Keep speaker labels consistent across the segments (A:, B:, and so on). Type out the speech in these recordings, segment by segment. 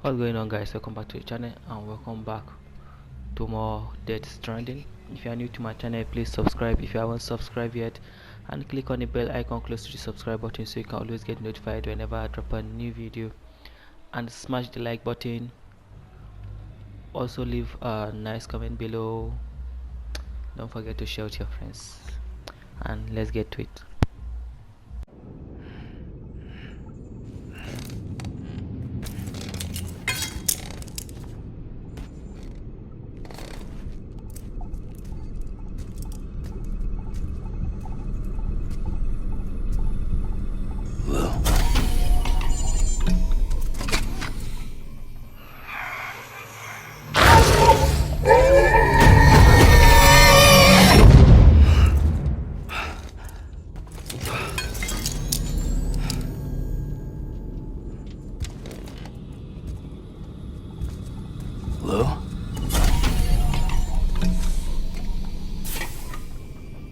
A: What's going on, guys? Welcome back to the channel and welcome back to more Dead Stranding. If you are new to my channel, please subscribe if you haven't subscribed yet, and click on the bell icon close to the subscribe button so you can always get notified whenever I drop a new video, and smash the like button. Also leave a nice comment below. Don't forget to share with your friends, and let's get to it.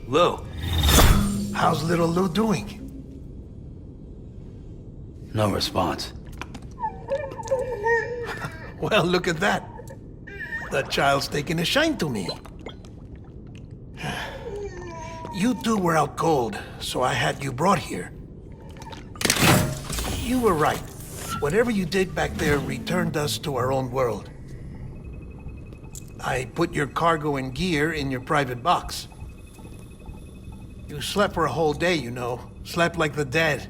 B: Lou, how's little Lou doing?
C: No response.
B: Well, look at that. That child's taking a shine to me. You two were out cold, so I had you brought here. You were right. Whatever you did back there returned us to our own world. I put your cargo and gear in your private box. You slept for a whole day, you know. Slept like the dead.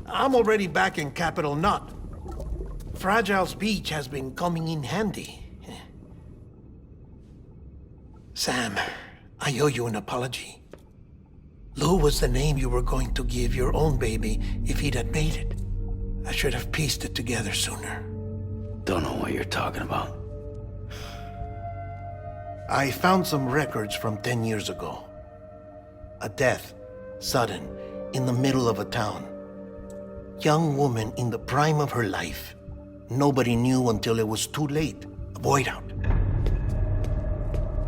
B: I'm already back in Capital Knot. Fragile's beach has been coming in handy. Sam, I owe you an apology. Lou was the name you were going to give your own baby if he'd had made it. I should have pieced it together sooner.
C: Don't know what you're talking about.
B: I found some records from 10 years ago. A death, sudden, in the middle of a town. Young woman in the prime of her life. Nobody knew until it was too late. A void out.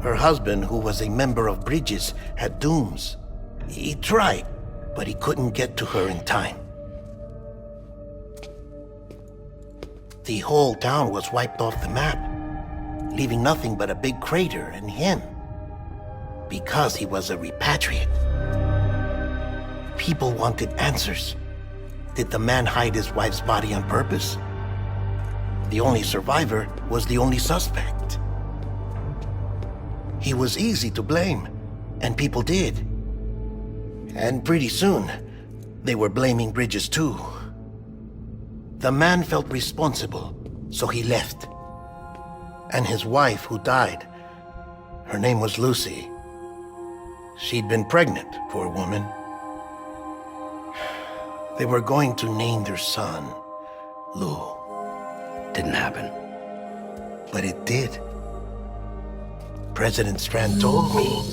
B: Her husband, who was a member of Bridges, had dooms. He tried, but he couldn't get to her in time. The whole town was wiped off the map, leaving nothing but a big crater and him, because he was a repatriate. People wanted answers. Did the man hide his wife's body on purpose? The only survivor was the only suspect. He was easy to blame, and people did. And pretty soon, they were blaming Bridges too. The man felt responsible, so he left. And his wife, who died, her name was Lucy. She'd been pregnant, poor woman. They were going to name their son Lou.
C: Didn't happen.
B: But it did. President Strand told me.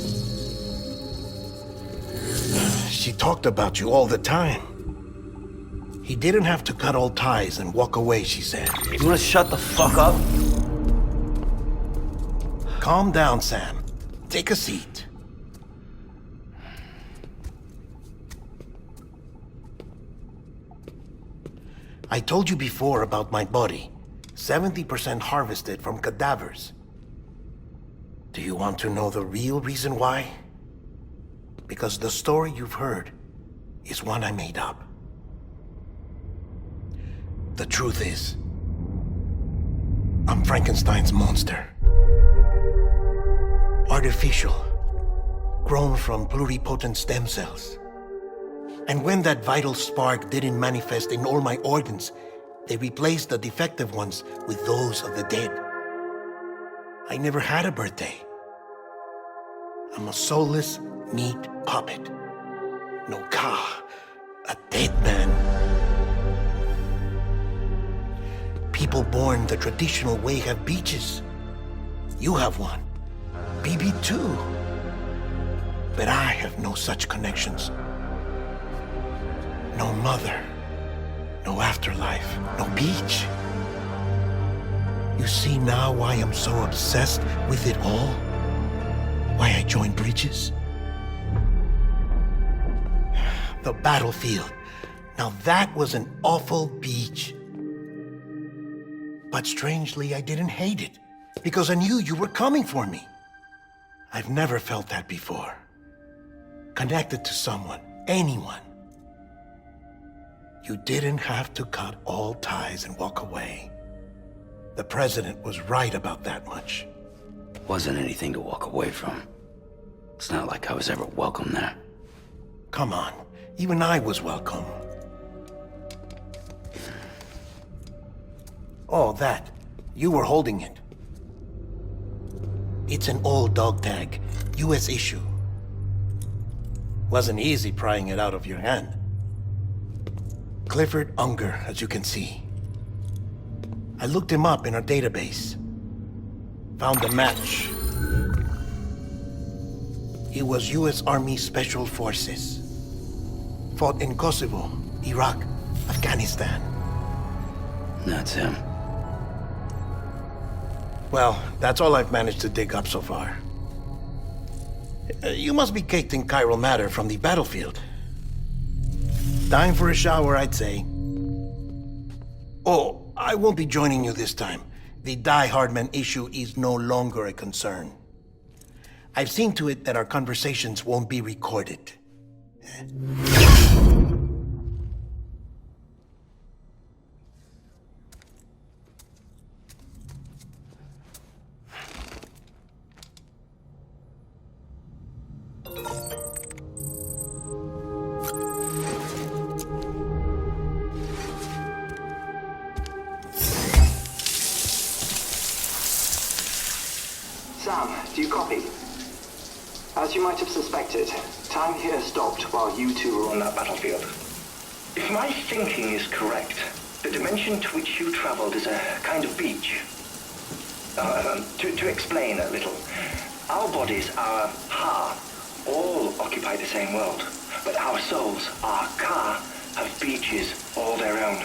B: She talked about you all the time. He didn't have to cut all ties and walk away, she said.
C: You wanna shut the fuck up?
B: Calm down, Sam. Take a seat. I told you before about my body. 70% harvested from cadavers. Do you want to know the real reason why? Because the story you've heard is one I made up. The truth is, I'm Frankenstein's monster. Artificial, grown from pluripotent stem cells. And when that vital spark didn't manifest in all my organs, they replaced the defective ones with those of the dead. I never had a birthday. I'm a soulless meat puppet. No car, a dead man. People born the traditional way have beaches. You have one. BB2. But I have no such connections. No mother. No afterlife. No beach. You see now why I'm so obsessed with it all? Why I joined Bridges? The battlefield. Now that was an awful beach. But strangely, I didn't hate it, because I knew you were coming for me. I've never felt that before. Connected to someone, anyone. You didn't have to cut all ties and walk away. The president was right about that much.
C: Wasn't anything to walk away from. It's not like I was ever welcome there.
B: Come on, even I was welcome. Oh, that. You were holding it. It's an old dog tag, US issue. Wasn't easy prying it out of your hand. Clifford Unger, as you can see. I looked him up in our database. Found a match. He was US Army Special Forces. Fought in Kosovo, Iraq, Afghanistan.
C: That's him.
B: Well, that's all I've managed to dig up so far. You must be caked in chiral matter from the battlefield. Time for a shower, I'd say. Oh, I won't be joining you this time. The Die Hardman issue is no longer a concern. I've seen to it that our conversations won't be recorded.
D: Sam, do you copy? As you might have suspected, time here stopped while you two were on that battlefield. If my thinking is correct, the dimension to which you traveled is a kind of beach. To explain a little, our bodies, our ha, all occupy the same world, but our souls, our ka, have beaches all their own.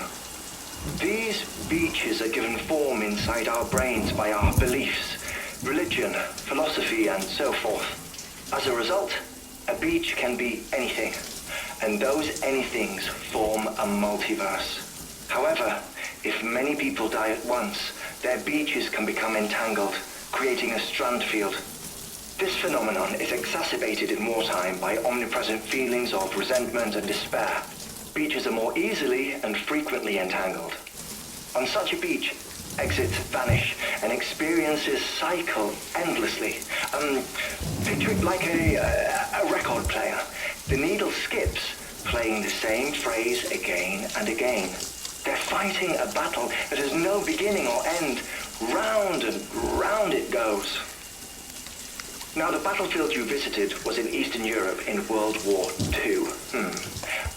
D: These beaches are given form inside our brains by our beliefs, religion, philosophy, and so forth. As a result, a beach can be anything, and those anythings form a multiverse. However, if many people die at once, their beaches can become entangled, creating a strand field. This phenomenon is exacerbated in wartime by omnipresent feelings of resentment and despair. Beaches are more easily and frequently entangled. On such a beach, exits vanish and experiences cycle endlessly. Picture it like a record player. The needle skips, playing the same phrase again and again. They're fighting a battle that has no beginning or end. Round and round it goes. Now, the battlefield you visited was in Eastern Europe in World War II.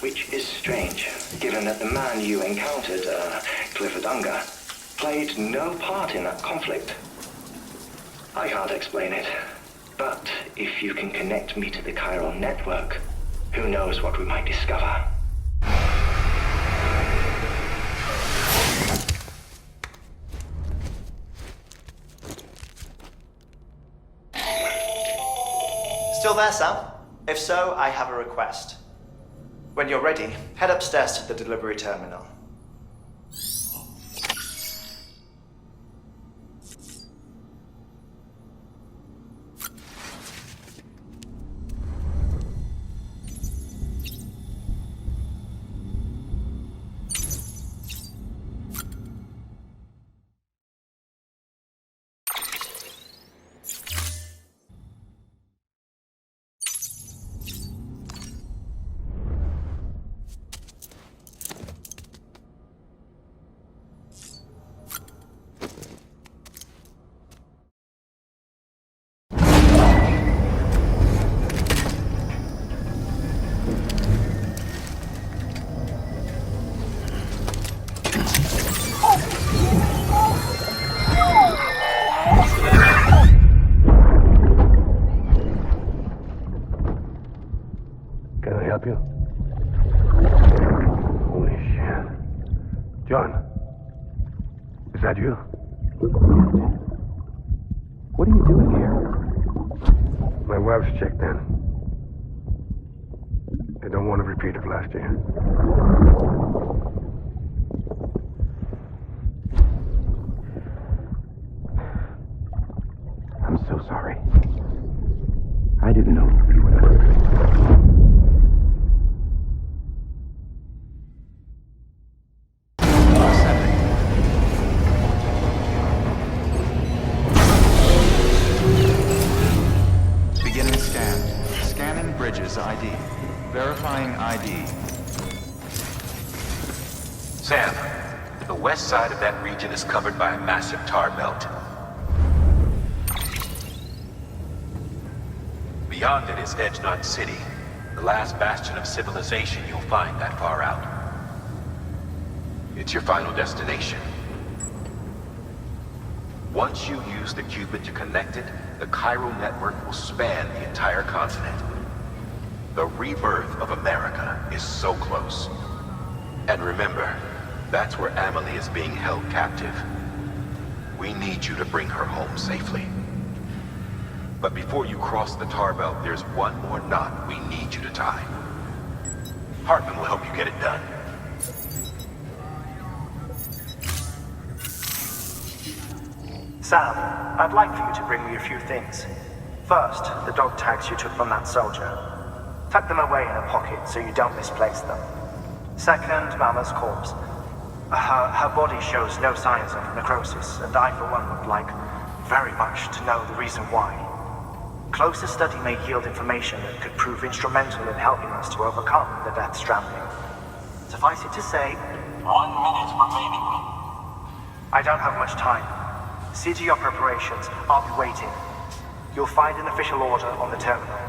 D: Which is strange, given that the man you encountered, Clifford Unger, played no part in that conflict. I can't explain it, but if you can connect me to the chiral network, who knows what we might discover.
E: Still there, Sam? If so, I have a request. When you're ready, head upstairs to the delivery terminal.
F: Can I help you? Holy shit. John, is that you? What are you doing here? My wife's checked in. I don't want a repeat of last year. sorry. I didn't know you were perfect.
G: Beginning scan. Scanning bridges ID. Verifying ID.
H: Sam, the west side of that region is covered by a massive tar belt. Beyond it is Edge Knot City, the last bastion of civilization you'll find that far out. It's your final destination. Once you use the Cupid to connect it, the chiral network will span the entire continent. The rebirth of America is so close. And remember, that's where Amelie is being held captive. We need you to bring her home safely. But before you cross the tar belt, there's one more knot we need you to tie. Hartman will help you get it done.
E: Sam, I'd like for you to bring me a few things. First, the dog tags you took from that soldier. Tuck them away in a pocket so you don't misplace them. Second, Mama's corpse. Her body shows no signs of necrosis, and I, for one, would like very much to know the reason why. Closer study may yield information that could prove instrumental in helping us to overcome the Death Stranding. Suffice it to say,
I: 1 minute remaining.
E: I don't have much time. See to your preparations. I'll be waiting. You'll find an official order on the terminal.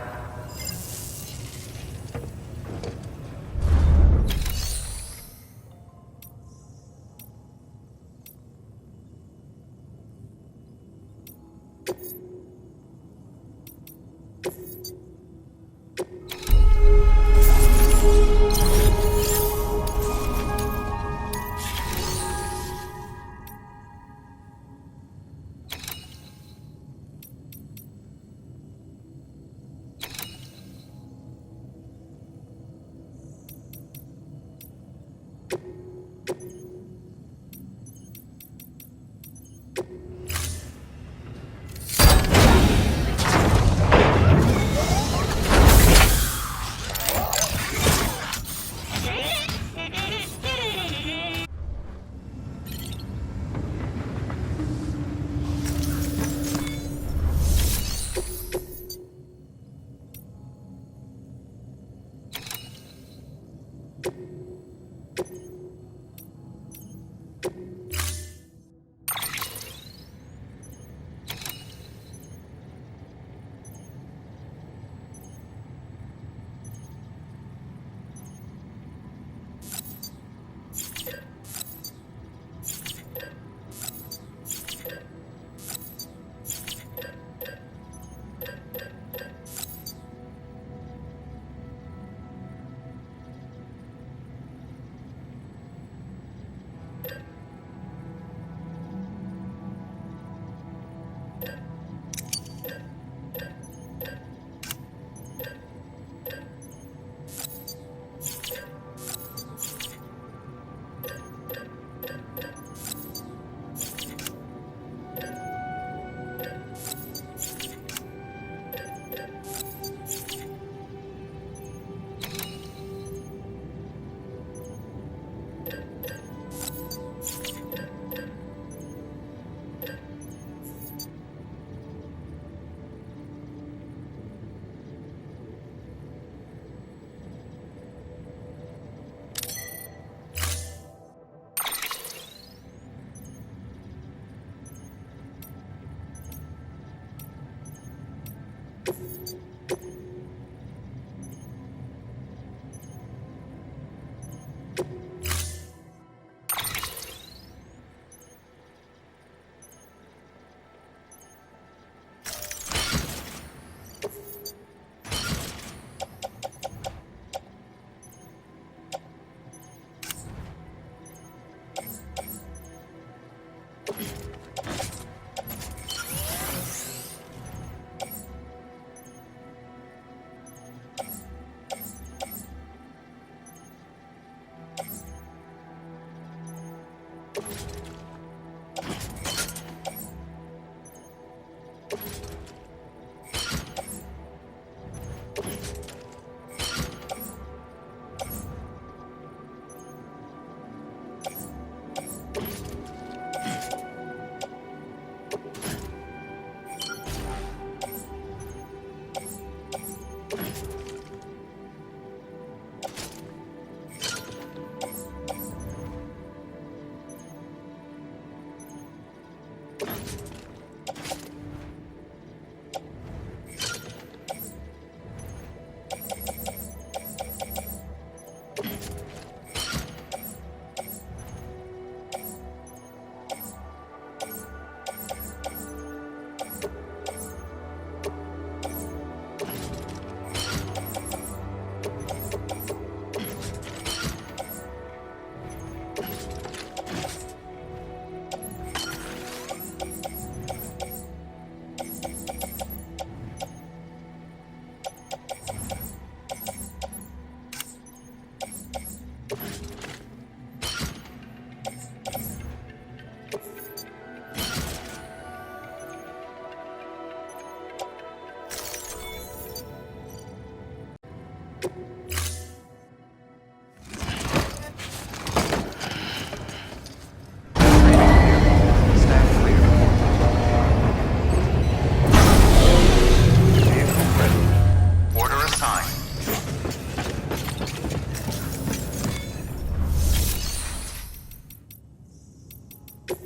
G: Thank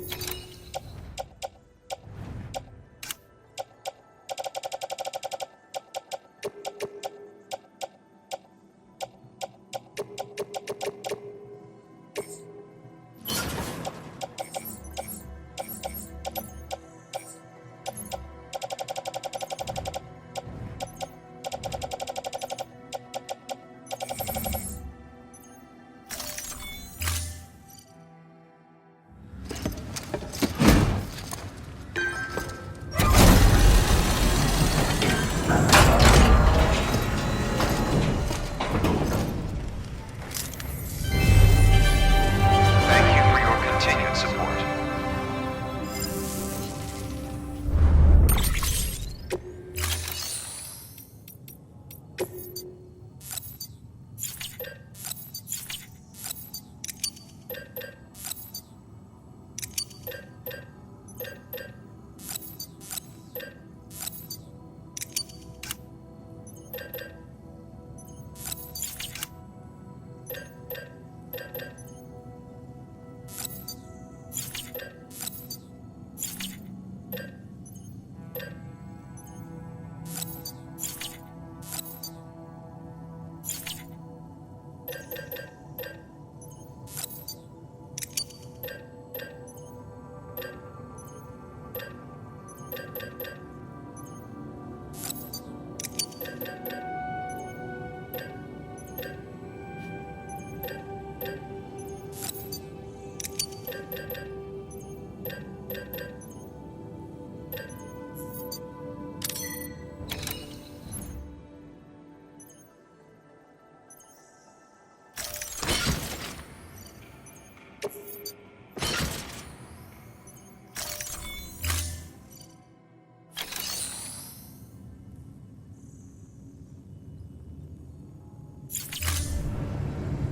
G: you for your continued support.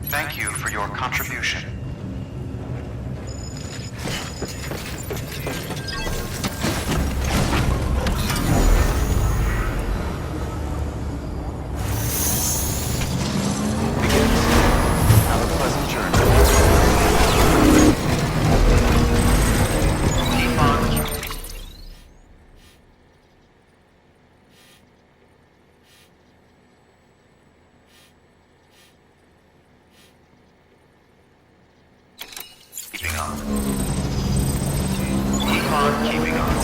G: Thank you for your contribution. Begins. Have a pleasant journey. Keep on. Keeping on. Keep on keeping on.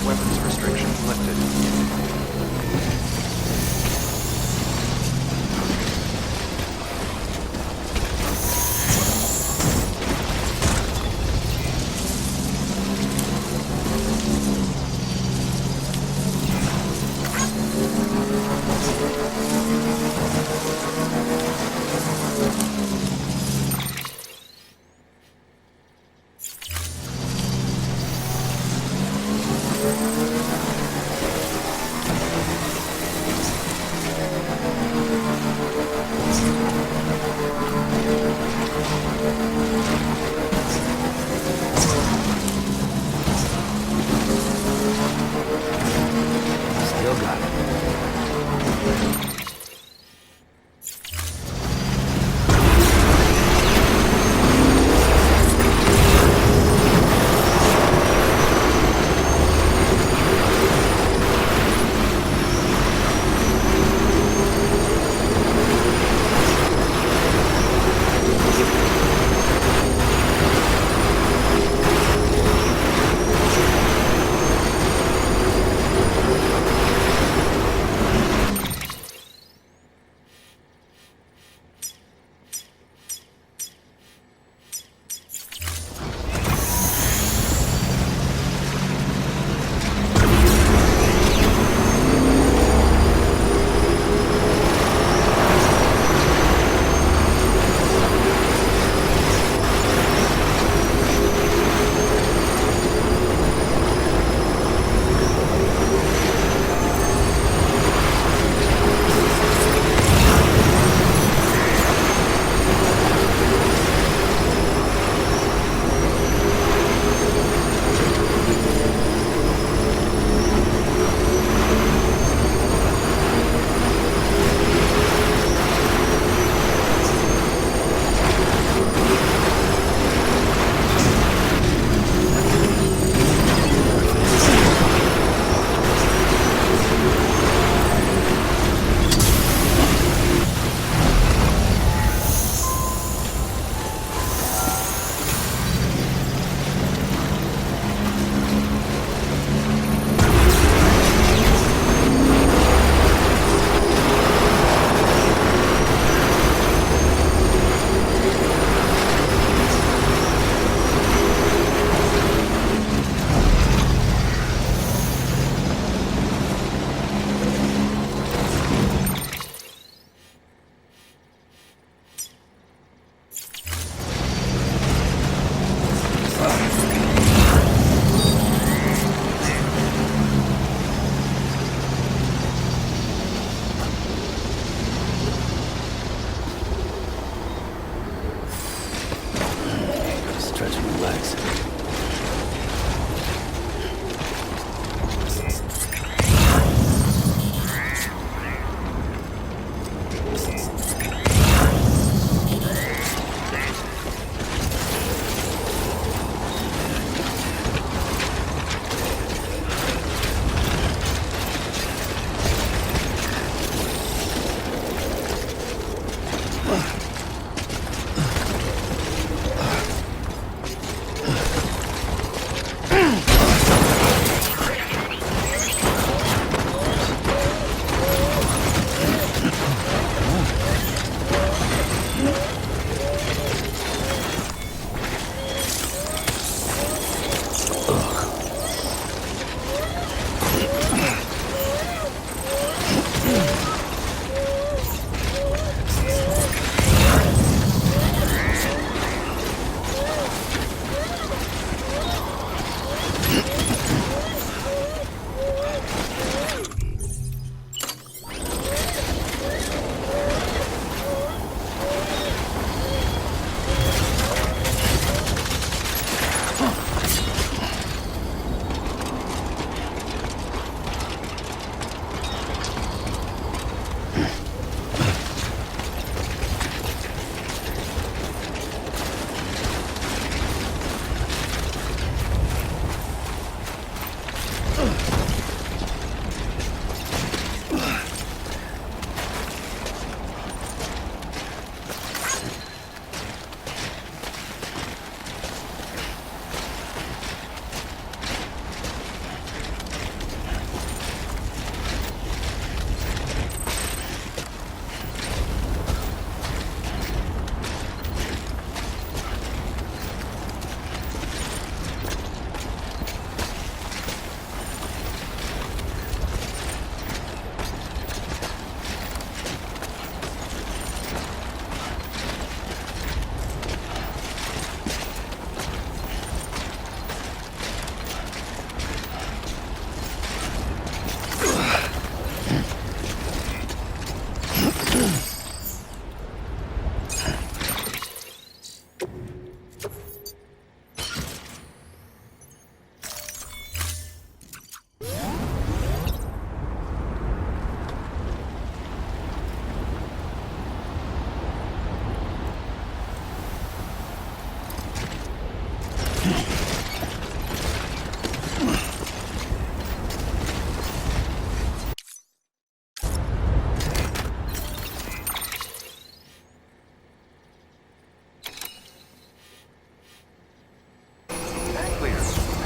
G: Weapons restrictions lifted.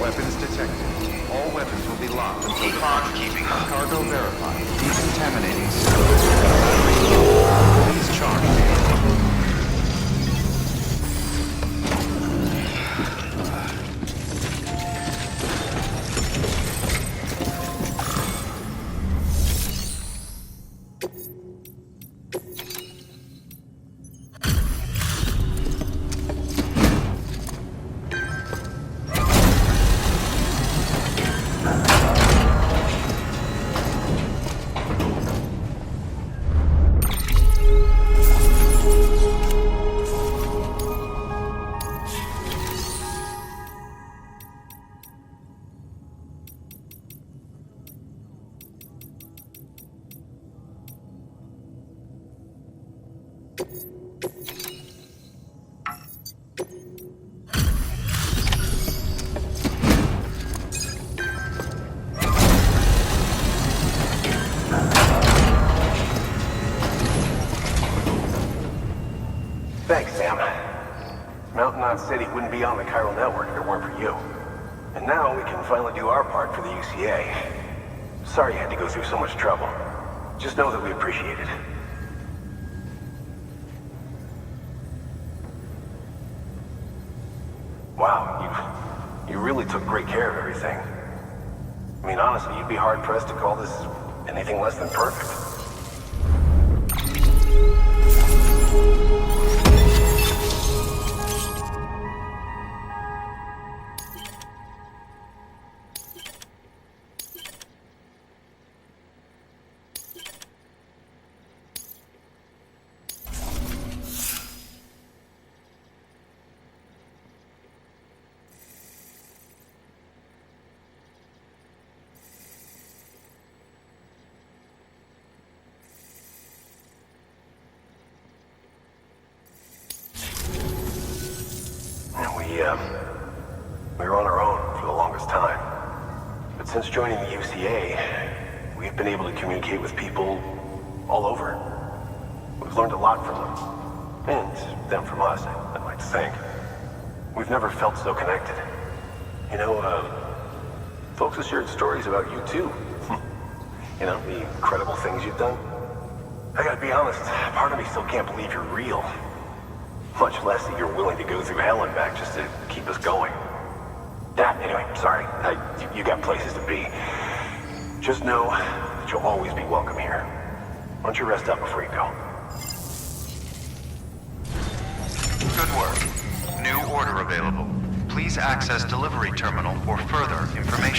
G: Weapons detected. All weapons will be locked until cargo verified. Decontaminating system. Please charge.
H: Thanks, Sam. Mountain Knot City wouldn't be on the chiral network if it weren't for you. And now we can finally do our part for the UCA. Sorry you had to go through so much trouble. Just know that we appreciate it. Wow, you really took great care of everything. I mean, honestly, you'd be hard-pressed to call this anything less than perfect. we were on our own for the longest time. But since joining the UCA, we've been able to communicate with people all over. We've learned a lot from them. And them from us, I'd like to think. We've never felt so connected. You know, folks have shared stories about you too. You know, the incredible things you've done. I gotta be honest, part of me still can't believe you're real. Much less that you're willing to go through hell and back just to keep us going. Yeah, anyway, sorry. You got places to be. Just know that you'll always be welcome here. Why don't you rest up before you go?
G: Good work. New order available. Please access delivery terminal for further information.